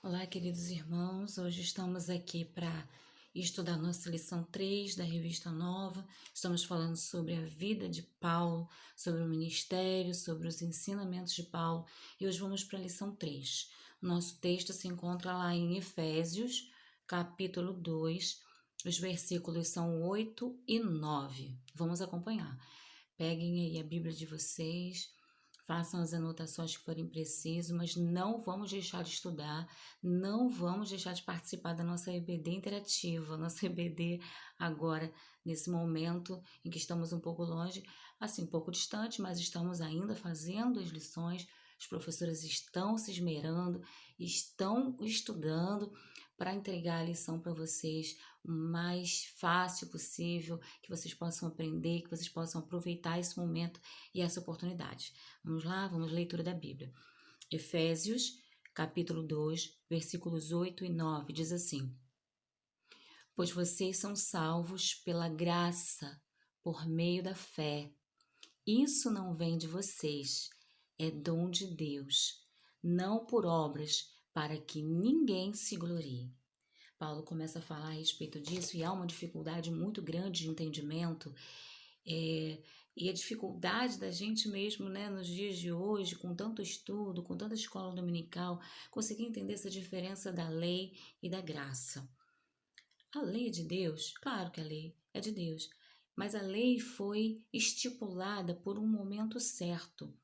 Olá, queridos irmãos. Hoje estamos aqui para estudar nossa lição 3 da Revista Nova. Estamos falando sobre a vida de Paulo, sobre o ministério, sobre os ensinamentos de Paulo. E hoje vamos para a lição 3. Nosso texto se encontra lá em Efésios, capítulo 2. Os versículos são 8 e 9. Vamos acompanhar. Peguem aí a Bíblia de vocês. Façam as anotações que forem precisas, mas não vamos deixar de estudar, não vamos deixar de participar da nossa EBD interativa, nossa EBD agora, nesse momento em que estamos um pouco longe, assim, um pouco distante, mas estamos ainda fazendo as lições, os professores estão se esmerando, estão estudando para entregar a lição para vocês o mais fácil possível, que vocês possam aprender, que vocês possam aproveitar esse momento e essa oportunidade. Vamos lá, vamos à leitura da Bíblia. Efésios, capítulo 2, versículos 8 e 9, diz assim: Pois vocês são salvos pela graça, por meio da fé. Isso não vem de vocês, é dom de Deus, não por obras, para que ninguém se glorie. Paulo começa a falar a respeito disso e há uma dificuldade muito grande de entendimento. E a dificuldade da gente mesmo, né, nos dias de hoje, com tanto estudo, com tanta escola dominical, conseguir entender essa diferença da lei e da graça. A lei é de Deus, claro que a lei é de Deus, mas a lei foi estipulada por um momento certo,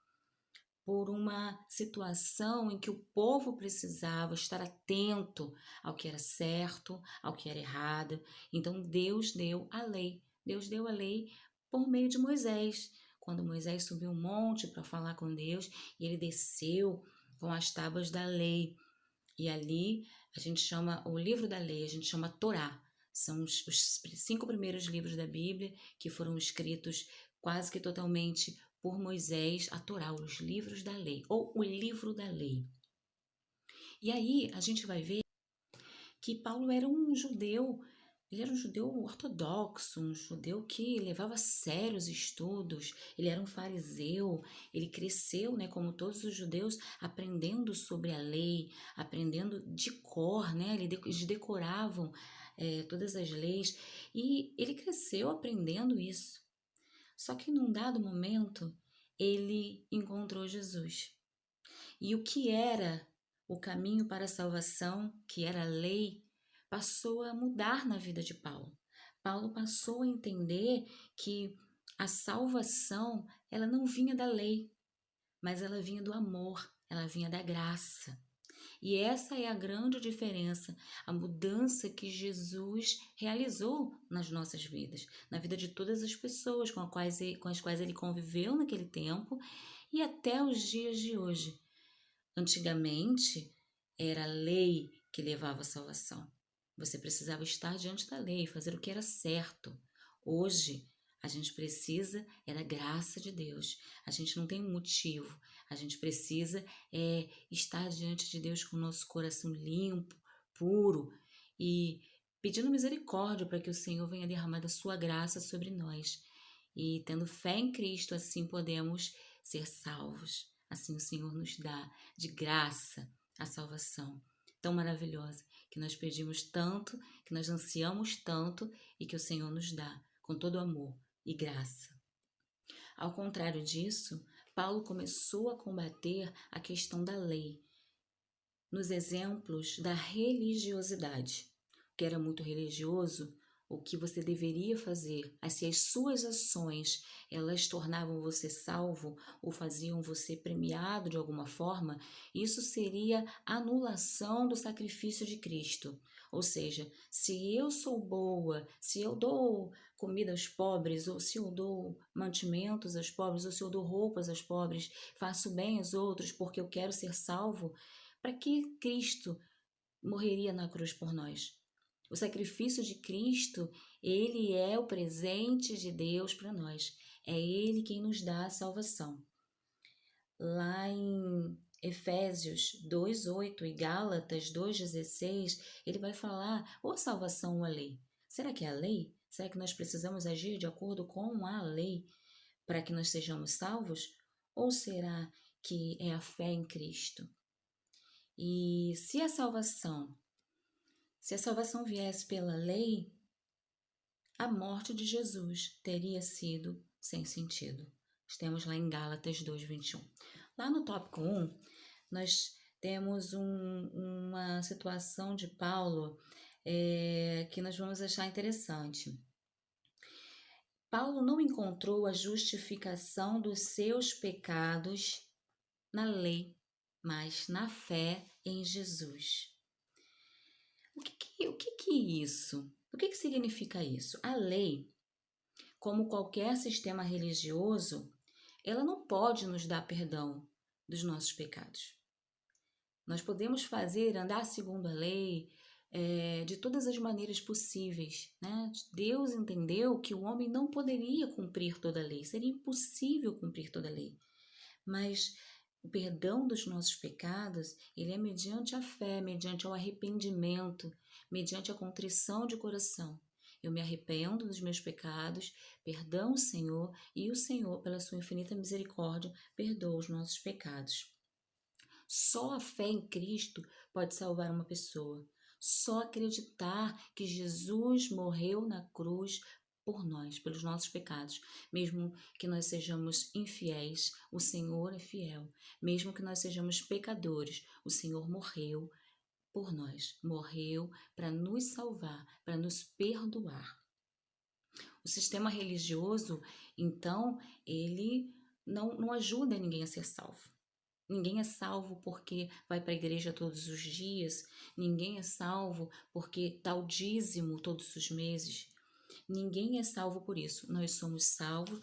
por uma situação em que o povo precisava estar atento ao que era certo, ao que era errado. Então Deus deu a lei. Deus deu a lei por meio de Moisés. Quando Moisés subiu um monte para falar com Deus, e ele desceu com as tábuas da lei. E ali a gente chama o livro da lei, a gente chama Torá. São os 5 primeiros livros da Bíblia que foram escritos quase que totalmente por Moisés, a Torá, os livros da lei, ou o livro da lei. E aí a gente vai ver que Paulo era um judeu, ele era um judeu ortodoxo, um judeu que levava a sério os estudos, ele era um fariseu, ele cresceu, né, como todos os judeus, aprendendo sobre a lei, aprendendo de cor, né, eles decoravam todas as leis, e ele cresceu aprendendo isso. Só que num dado momento, ele encontrou Jesus. E o que era o caminho para a salvação, que era a lei, passou a mudar na vida de Paulo. Paulo passou a entender que a salvação, ela não vinha da lei, mas ela vinha do amor, ela vinha da graça. E essa é a grande diferença, a mudança que Jesus realizou nas nossas vidas, na vida de todas as pessoas com as quais ele conviveu naquele tempo e até os dias de hoje. Antigamente, era a lei que levava à salvação. Você precisava estar diante da lei, fazer o que era certo. Hoje, a gente precisa da graça de Deus. A gente não tem um motivo. A gente precisa estar diante de Deus com o nosso coração limpo, puro e pedindo misericórdia para que o Senhor venha derramar da sua graça sobre nós. E tendo fé em Cristo, assim podemos ser salvos. Assim o Senhor nos dá de graça a salvação tão maravilhosa que nós pedimos tanto, que nós ansiamos tanto e que o Senhor nos dá com todo amor e graça. Ao contrário disso, Paulo começou a combater a questão da lei nos exemplos da religiosidade. O que era muito religioso, o que você deveria fazer, se as suas ações elas tornavam você salvo ou faziam você premiado de alguma forma, isso seria anulação do sacrifício de Cristo. Ou seja, se eu sou boa, se eu dou comida aos pobres, ou se eu dou mantimentos aos pobres, ou se eu dou roupas aos pobres, faço bem aos outros porque eu quero ser salvo, para que Cristo morreria na cruz por nós? O sacrifício de Cristo, ele é o presente de Deus para nós. É ele quem nos dá a salvação. Lá em Efésios 2:8 e Gálatas 2:16, ele vai falar ou a salvação ou a lei. Será que é a lei? Será que nós precisamos agir de acordo com a lei para que nós sejamos salvos? Ou será que é a fé em Cristo? E se a salvação viesse pela lei, a morte de Jesus teria sido sem sentido. Estamos lá em Gálatas 2:21. Lá no tópico 1, nós temos uma situação de Paulo que nós vamos achar interessante. Paulo não encontrou a justificação dos seus pecados na lei, mas na fé em Jesus. O que é isso? O que significa isso? A lei, como qualquer sistema religioso, ela não pode nos dar perdão dos nossos pecados. Nós podemos andar segundo a lei, de todas as maneiras possíveis, né? Deus entendeu que o homem não poderia cumprir toda a lei, seria impossível cumprir toda a lei. Mas o perdão dos nossos pecados, ele é mediante a fé, mediante o arrependimento, mediante a contrição de coração. Eu me arrependo dos meus pecados, perdão o Senhor, e o Senhor, pela sua infinita misericórdia, perdoa os nossos pecados. Só a fé em Cristo pode salvar uma pessoa. Só acreditar que Jesus morreu na cruz por nós, pelos nossos pecados. Mesmo que nós sejamos infiéis, o Senhor é fiel. Mesmo que nós sejamos pecadores, o Senhor morreu por nós. Morreu para nos salvar, para nos perdoar. O sistema religioso, então, ele não ajuda ninguém a ser salvo. Ninguém é salvo porque vai para a igreja todos os dias. Ninguém é salvo porque dá o dízimo todos os meses. Ninguém é salvo por isso. Nós somos salvos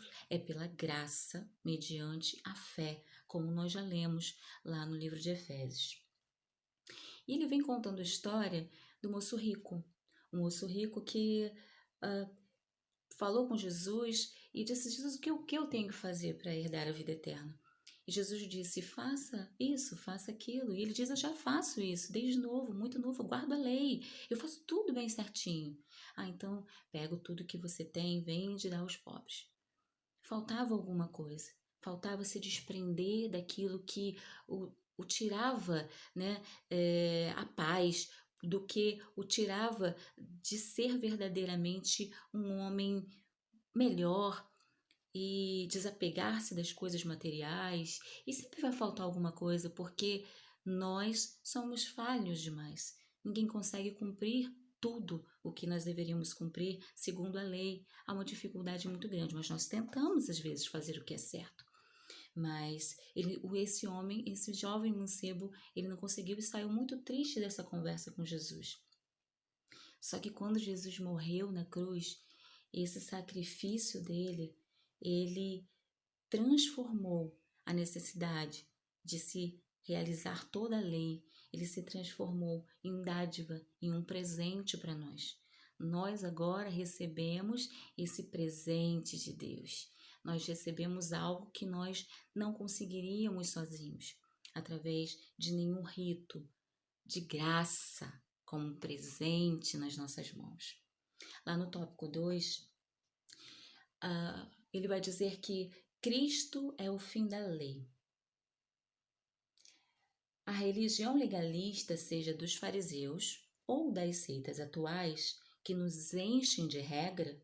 pela graça, mediante a fé, como nós já lemos lá no livro de Efésios. E ele vem contando a história do moço rico. O moço rico que falou com Jesus e disse: Jesus, o que eu tenho que fazer para herdar a vida eterna? E Jesus disse: faça isso, faça aquilo. E ele diz: eu já faço isso, desde novo, muito novo, eu guardo a lei, eu faço tudo bem certinho. Então, pego tudo que você tem, vende e dá aos pobres. Faltava alguma coisa, faltava se desprender daquilo que o tirava, né, a paz, do que o tirava de ser verdadeiramente um homem melhor, e desapegar-se das coisas materiais, e sempre vai faltar alguma coisa, porque nós somos falhos demais. Ninguém consegue cumprir tudo o que nós deveríamos cumprir segundo a lei. Há uma dificuldade muito grande, mas nós tentamos às vezes fazer o que é certo. Mas esse jovem mancebo, ele não conseguiu e saiu muito triste dessa conversa com Jesus. Só que quando Jesus morreu na cruz, esse sacrifício dele, ele transformou a necessidade de se realizar toda a lei, ele se transformou em dádiva, em um presente para nós. Nós agora recebemos esse presente de Deus. Nós recebemos algo que nós não conseguiríamos sozinhos, através de nenhum rito, de graça, como um presente nas nossas mãos. Lá no tópico 2, ele vai dizer que Cristo é o fim da lei. A religião legalista, seja dos fariseus ou das seitas atuais, que nos enchem de regra,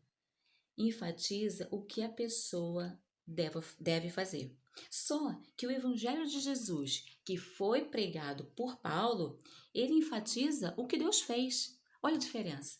enfatiza o que a pessoa deve fazer. Só que o Evangelho de Jesus, que foi pregado por Paulo, ele enfatiza o que Deus fez. Olha a diferença.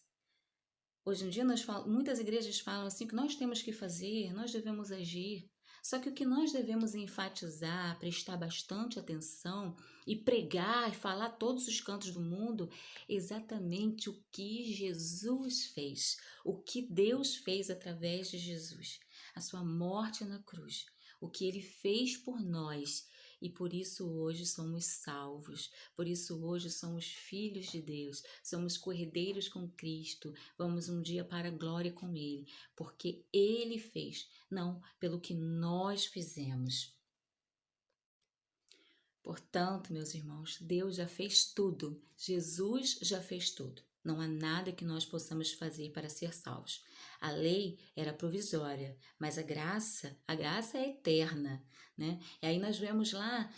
Hoje em dia, muitas igrejas falam assim que nós temos que fazer, nós devemos agir. Só que o que nós devemos enfatizar, prestar bastante atenção e pregar e falar a todos os cantos do mundo, é exatamente o que Jesus fez, o que Deus fez através de Jesus, a sua morte na cruz, o que ele fez por nós. E por isso hoje somos salvos, por isso hoje somos filhos de Deus, somos cordeiros com Cristo, vamos um dia para a glória com Ele, porque Ele fez, não pelo que nós fizemos. Portanto, meus irmãos, Deus já fez tudo, Jesus já fez tudo. Não há nada que nós possamos fazer para ser salvos. A lei era provisória, mas a graça é eterna, né? E aí nós vemos lá,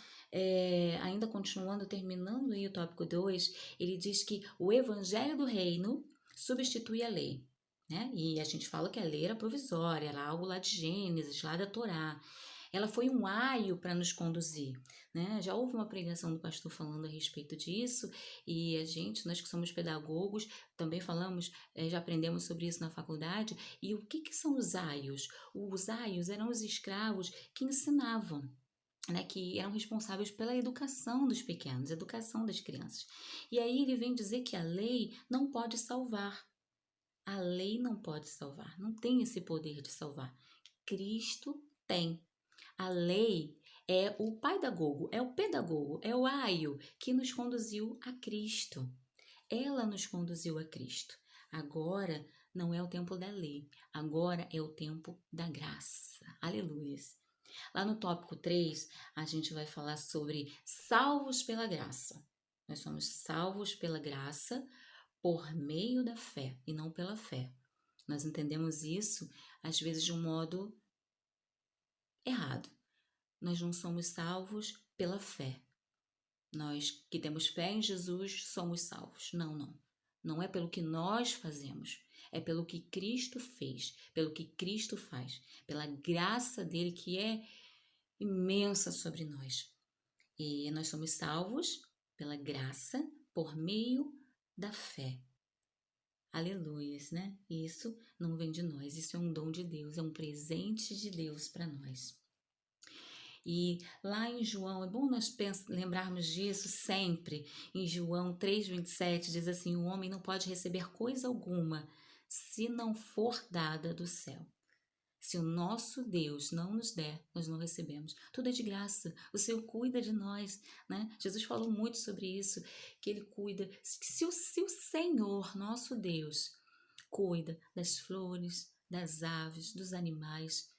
ainda continuando, terminando aí o tópico 2, ele diz que o evangelho do reino substitui a lei, né? E a gente fala que a lei era provisória, era algo lá de Gênesis, lá da Torá. Ela foi um aio para nos conduzir, né? Já houve uma pregação do pastor falando a respeito disso, e nós que somos pedagogos, também falamos, já aprendemos sobre isso na faculdade. E o que são os aios? Os aios eram os escravos que ensinavam, né, que eram responsáveis pela educação dos pequenos, educação das crianças. E aí ele vem dizer que a lei não pode salvar. A lei não pode salvar, não tem esse poder de salvar. Cristo tem. A lei é o pedagogo, é o pedagogo, é o aio que nos conduziu a Cristo. Ela nos conduziu a Cristo. Agora não é o tempo da lei, agora é o tempo da graça. Aleluia. Lá no tópico 3, a gente vai falar sobre salvos pela graça. Nós somos salvos pela graça por meio da fé e não pela fé. Nós entendemos isso, às vezes, de um modo errado. Nós não somos salvos pela fé. Nós que temos fé em Jesus somos salvos. Não, não. Não é pelo que nós fazemos, é pelo que Cristo fez, pelo que Cristo faz, pela graça dele que é imensa sobre nós. E nós somos salvos pela graça por meio da fé. Aleluias, né? Isso não vem de nós, isso é um dom de Deus, é um presente de Deus para nós. E lá em João, é bom nós lembrarmos disso sempre. Em João 3,27 diz assim: o homem não pode receber coisa alguma se não for dada do céu. Se o nosso Deus não nos der, nós não recebemos. Tudo é de graça. O Senhor cuida de nós, né? Jesus falou muito sobre isso, que Ele cuida. Se o Senhor, nosso Deus, cuida das flores, das aves, dos animais,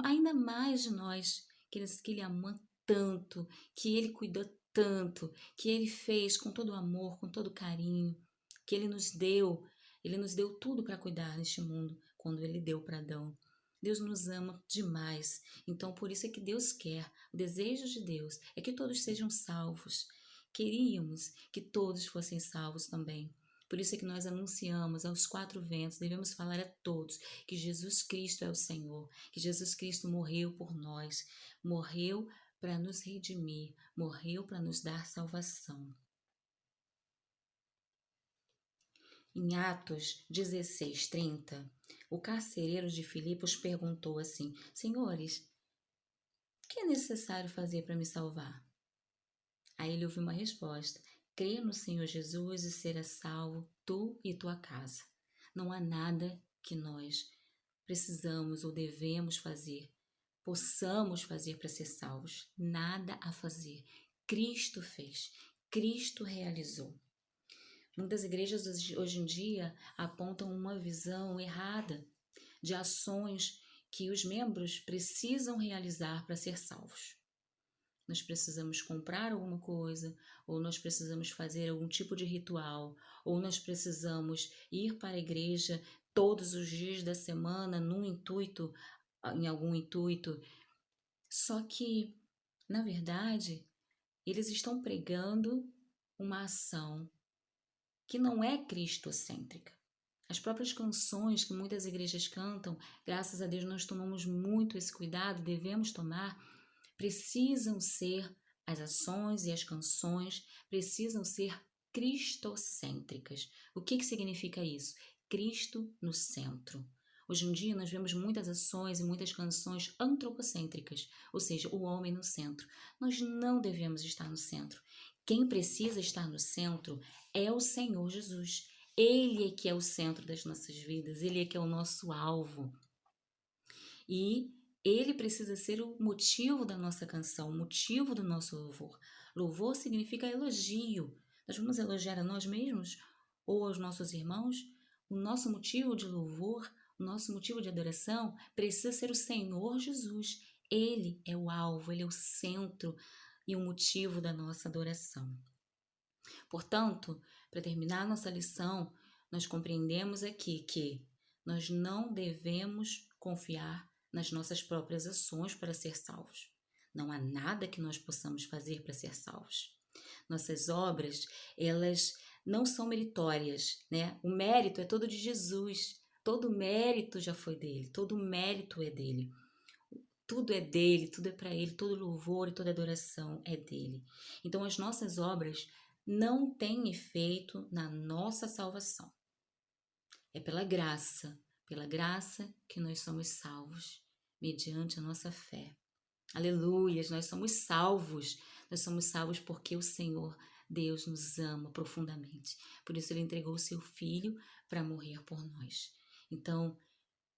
ainda mais de nós, que Ele ama tanto, que Ele cuidou tanto, que Ele fez com todo amor, com todo carinho, que Ele nos deu tudo para cuidar neste mundo, quando Ele deu para Adão. Deus nos ama demais, então por isso é que Deus quer, o desejo de Deus é que todos sejam salvos. Queríamos que todos fossem salvos também. Por isso é que nós anunciamos aos quatro ventos, devemos falar a todos que Jesus Cristo é o Senhor, que Jesus Cristo morreu por nós, morreu para nos redimir, morreu para nos dar salvação. Em Atos 16:30, o carcereiro de Filipos perguntou assim: Senhores, o que é necessário fazer para me salvar? Aí ele ouviu uma resposta: crê no Senhor Jesus e será salvo tu e tua casa. Não há nada que nós precisamos ou devemos fazer, possamos fazer para ser salvos. Nada a fazer. Cristo fez, Cristo realizou. Muitas igrejas hoje em dia apontam uma visão errada de ações que os membros precisam realizar para ser salvos. Nós precisamos comprar alguma coisa, ou nós precisamos fazer algum tipo de ritual, ou nós precisamos ir para a igreja todos os dias da semana em algum intuito. Só que, na verdade, eles estão pregando uma ação que não é cristocêntrica. As próprias canções que muitas igrejas cantam, graças a Deus nós tomamos muito esse cuidado, devemos tomar, precisam ser, as ações e as canções precisam ser cristocêntricas. O que significa isso? Cristo no centro. Hoje em dia nós vemos muitas ações e muitas canções antropocêntricas, ou seja, o homem no centro. Nós não devemos estar no centro. Quem precisa estar no centro é o Senhor Jesus. Ele é que é o centro das nossas vidas, ele é que é o nosso alvo. E ele precisa ser o motivo da nossa canção, o motivo do nosso louvor. Louvor significa elogio. Nós vamos elogiar a nós mesmos ou aos nossos irmãos? O nosso motivo de louvor, o nosso motivo de adoração precisa ser o Senhor Jesus. Ele é o alvo, ele é o centro e o motivo da nossa adoração. Portanto, para terminar nossa lição, nós compreendemos aqui que nós não devemos confiar nas nossas próprias ações para ser salvos. Não há nada que nós possamos fazer para ser salvos. Nossas obras, elas não são meritórias, né? O mérito é todo de Jesus. Todo mérito já foi dele, todo mérito é dele. Tudo é dele, tudo é para ele, todo louvor e toda adoração é dele. Então as nossas obras não têm efeito na nossa salvação. É pela graça que nós somos salvos, mediante a nossa fé. Aleluias, nós somos salvos porque o Senhor, Deus, nos ama profundamente. Por isso ele entregou o seu Filho para morrer por nós. Então,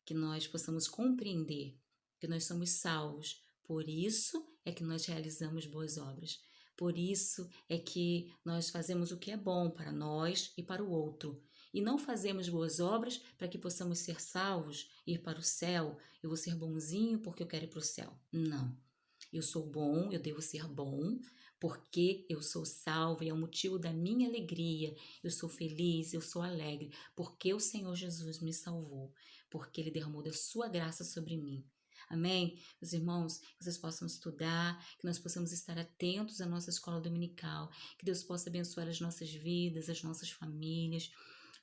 que nós possamos compreender que nós somos salvos, por isso é que nós realizamos boas obras. Por isso é que nós fazemos o que é bom para nós e para o outro. E não fazemos boas obras para que possamos ser salvos, ir para o céu. Eu vou ser bonzinho porque eu quero ir para o céu. Não. Eu sou bom, eu devo ser bom, porque eu sou salvo e é o motivo da minha alegria. Eu sou feliz, eu sou alegre, porque o Senhor Jesus me salvou, porque Ele derramou da sua graça sobre mim. Amém? Meus irmãos, que vocês possam estudar, que nós possamos estar atentos à nossa escola dominical, que Deus possa abençoar as nossas vidas, as nossas famílias,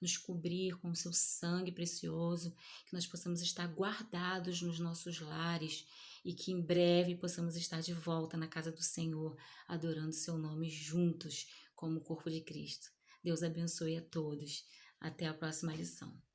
nos cobrir com o seu sangue precioso, que nós possamos estar guardados nos nossos lares e que em breve possamos estar de volta na casa do Senhor, adorando seu nome juntos, como o corpo de Cristo. Deus abençoe a todos. Até a próxima lição.